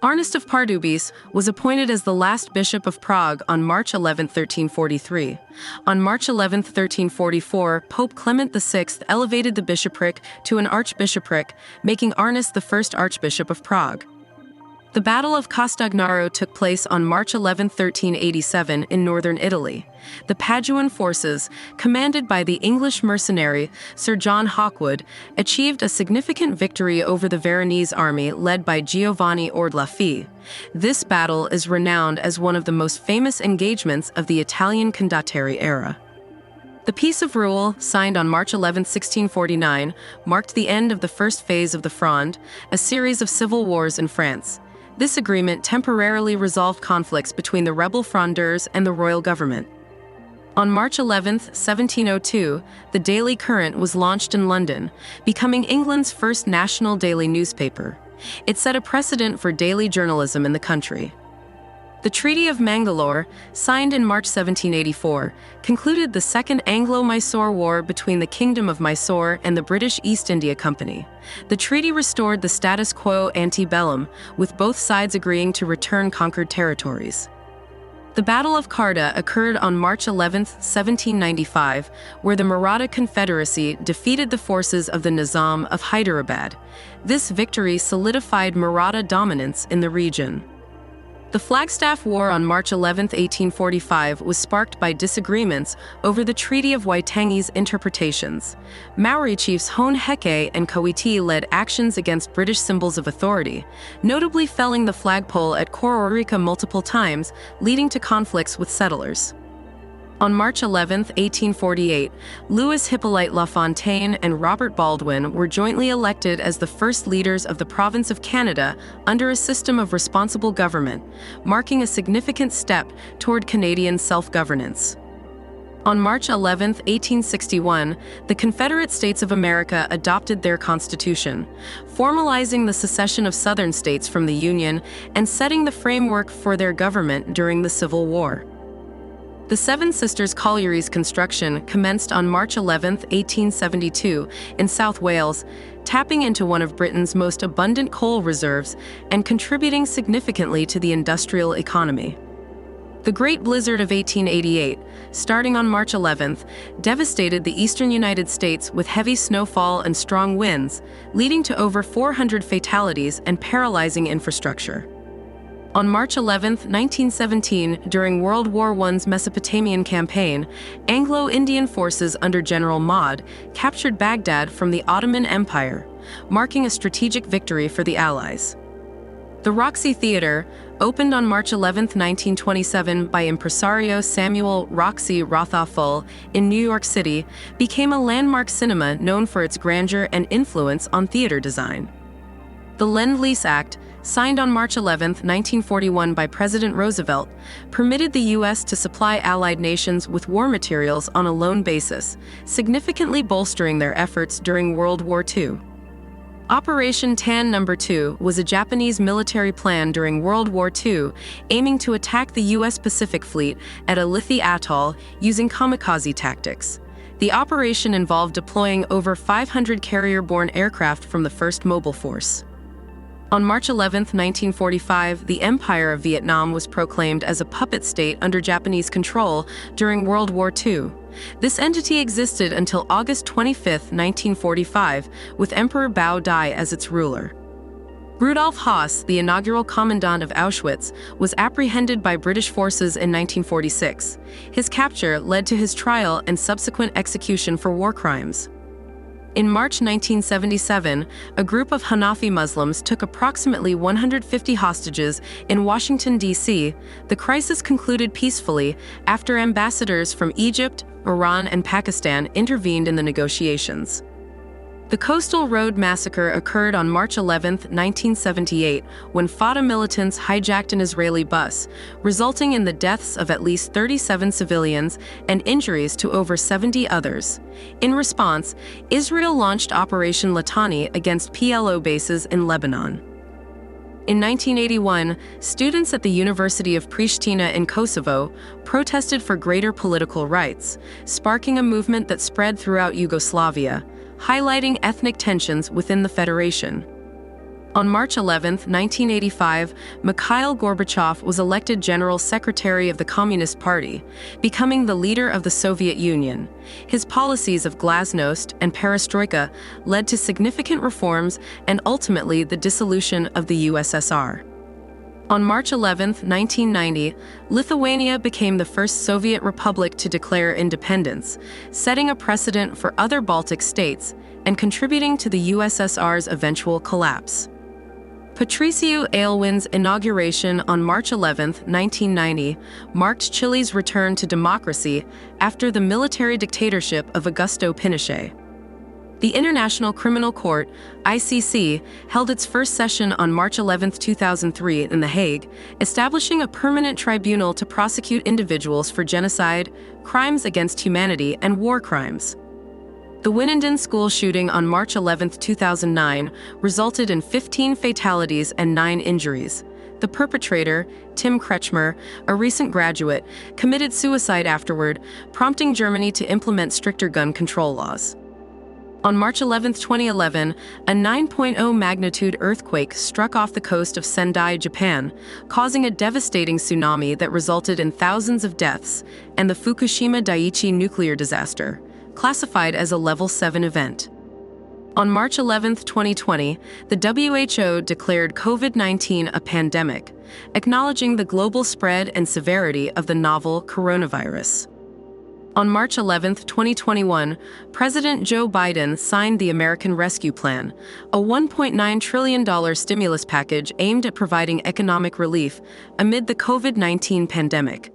Arnošt of Pardubice was appointed as the last bishop of Prague on March 11, 1343. On March 11, 1344, Pope Clement VI elevated the bishopric to an archbishopric, making Arnošt the first archbishop of Prague. The Battle of Castagnaro took place on March 11, 1387 in northern Italy. The Paduan forces, commanded by the English mercenary Sir John Hawkwood, achieved a significant victory over the Veronese army led by Giovanni Ordelaffi. This battle is renowned as one of the most famous engagements of the Italian condottieri era. The Peace of Rouen, signed on March 11, 1649, marked the end of the first phase of the Fronde, a series of civil wars in France. This agreement temporarily resolved conflicts between the rebel Frondeurs and the royal government. On March 11, 1702, the Daily Courant was launched in London, becoming England's first national daily newspaper. It set a precedent for daily journalism in the country. The Treaty of Mangalore, signed in March 1784, concluded the Second Anglo-Mysore War between the Kingdom of Mysore and the British East India Company. The treaty restored the status quo ante bellum, with both sides agreeing to return conquered territories. The Battle of Kharda occurred on March 11, 1795, where the Maratha Confederacy defeated the forces of the Nizam of Hyderabad. This victory solidified Maratha dominance in the region. The Flagstaff War on March 11, 1845 was sparked by disagreements over the Treaty of Waitangi's interpretations. Maori chiefs Hone Heke and Kawiti led actions against British symbols of authority, notably felling the flagpole at Kororika multiple times, leading to conflicts with settlers. On March 11, 1848, Louis Hippolyte Lafontaine and Robert Baldwin were jointly elected as the first leaders of the province of Canada under a system of responsible government, marking a significant step toward Canadian self-governance. On March 11, 1861, the Confederate States of America adopted their Constitution, formalizing the secession of Southern states from the Union and setting the framework for their government during the Civil War. The Seven Sisters Collieries construction commenced on March 11, 1872, in South Wales, tapping into one of Britain's most abundant coal reserves and contributing significantly to the industrial economy. The Great Blizzard of 1888, starting on March 11th, devastated the eastern United States with heavy snowfall and strong winds, leading to over 400 fatalities and paralyzing infrastructure. On March 11, 1917, during World War I's Mesopotamian campaign, Anglo-Indian forces under General Mahd captured Baghdad from the Ottoman Empire, marking a strategic victory for the Allies. The Roxy Theater, opened on March 11, 1927 by impresario Samuel Roxy Rothafel in New York City, became a landmark cinema known for its grandeur and influence on theater design. The Lend-Lease Act, signed on March 11, 1941 by President Roosevelt, permitted the U.S. to supply Allied nations with war materials on a loan basis, significantly bolstering their efforts during World War II. Operation Tan No. 2 was a Japanese military plan during World War II, aiming to attack the U.S. Pacific Fleet at Alethi Atoll using kamikaze tactics. The operation involved deploying over 500 carrier-borne aircraft from the 1st Mobile Force. On March 11, 1945, the Empire of Vietnam was proclaimed as a puppet state under Japanese control during World War II. This entity existed until August 25, 1945, with Emperor Bao Dai as its ruler. Rudolf Höss, the inaugural commandant of Auschwitz, was apprehended by British forces in 1946. His capture led to his trial and subsequent execution for war crimes. In March 1977, a group of Hanafi Muslims took approximately 150 hostages in Washington, D.C. The crisis concluded peacefully after ambassadors from Egypt, Iran, and Pakistan intervened in the negotiations. The Coastal Road Massacre occurred on March 11, 1978, when Fatah militants hijacked an Israeli bus, resulting in the deaths of at least 37 civilians and injuries to over 70 others. In response, Israel launched Operation Litani against PLO bases in Lebanon. In 1981, students at the University of Pristina in Kosovo protested for greater political rights, sparking a movement that spread throughout Yugoslavia, highlighting ethnic tensions within the federation. On March 11, 1985, Mikhail Gorbachev was elected General Secretary of the Communist Party, becoming the leader of the Soviet Union. His policies of glasnost and perestroika led to significant reforms and ultimately the dissolution of the USSR. On March 11, 1990, Lithuania became the first Soviet republic to declare independence, setting a precedent for other Baltic states and contributing to the USSR's eventual collapse. Patriciu Aylwin's inauguration on March 11, 1990, marked Chile's return to democracy after the military dictatorship of Augusto Pinochet. The International Criminal Court, ICC, held its first session on March 11, 2003 in The Hague, establishing a permanent tribunal to prosecute individuals for genocide, crimes against humanity, and war crimes. The Winnenden school shooting on March 11, 2009, resulted in 15 fatalities and 9 injuries. The perpetrator, Tim Kretschmer, a recent graduate, committed suicide afterward, prompting Germany to implement stricter gun control laws. On March 11, 2011, a 9.0 magnitude earthquake struck off the coast of Sendai, Japan, causing a devastating tsunami that resulted in thousands of deaths, and the Fukushima Daiichi nuclear disaster, classified as a Level 7 event. On March 11, 2020, the WHO declared COVID-19 a pandemic, acknowledging the global spread and severity of the novel coronavirus. On March 11, 2021, President Joe Biden signed the American Rescue Plan, a $1.9 trillion stimulus package aimed at providing economic relief amid the COVID-19 pandemic,